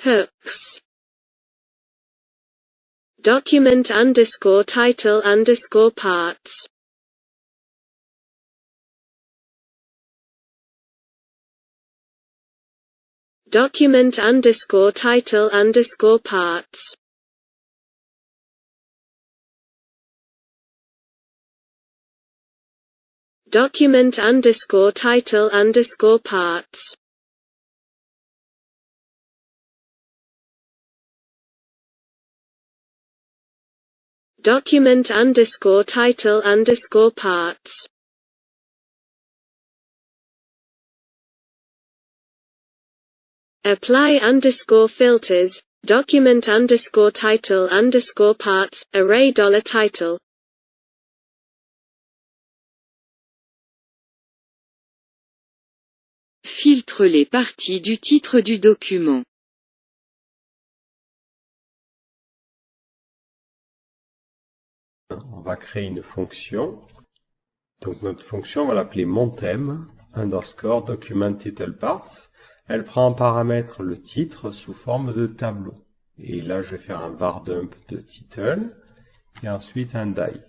hooks. Document underscore title underscore parts. Document underscore title underscore parts. Document underscore title underscore parts. Document underscore title underscore parts. Apply underscore filters, document underscore title underscore parts, array $title. Filtre les parties du titre du document. On va créer une fonction. Donc notre fonction, on va l'appeler monTheme underscore document title parts. Elle prend en paramètre le titre sous forme de tableau. Et là, je vais faire un var dump de title et ensuite un die.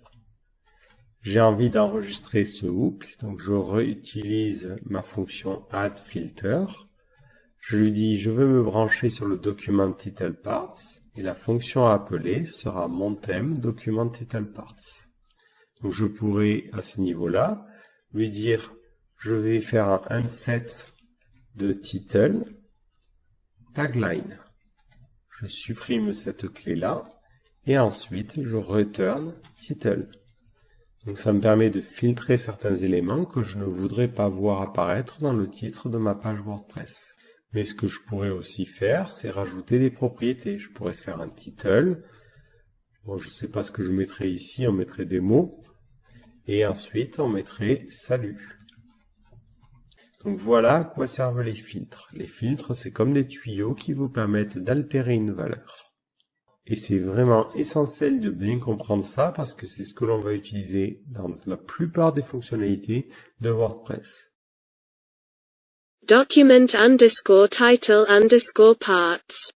J'ai envie d'enregistrer ce hook, donc je réutilise ma fonction addFilter. Je lui dis, je veux me brancher sur le document title parts et la fonction à appeler sera monTheme document title parts. Donc je pourrais à ce niveau-là lui dire, je vais faire un unset de title tagline. Je supprime cette clé-là et ensuite je return title. Donc ça me permet de filtrer certains éléments que je ne voudrais pas voir apparaître dans le titre de ma page WordPress. Mais ce que je pourrais aussi faire, c'est rajouter des propriétés. Je pourrais faire un title. Bon, je ne sais pas ce que je mettrais ici, on mettrait des mots. Et ensuite, on mettrait salut. Donc voilà à quoi servent les filtres. Les filtres, c'est comme des tuyaux qui vous permettent d'altérer une valeur. Et c'est vraiment essentiel de bien comprendre ça parce que c'est ce que l'on va utiliser dans la plupart des fonctionnalités de WordPress. Document underscore title underscore parts.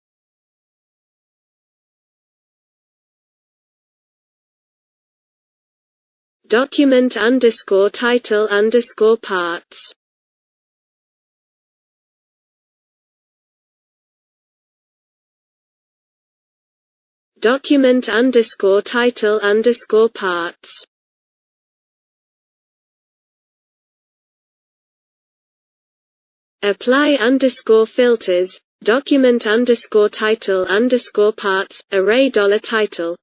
Document underscore title underscore parts. Document underscore title underscore parts. Apply underscore filters, document underscore title underscore parts, array $title.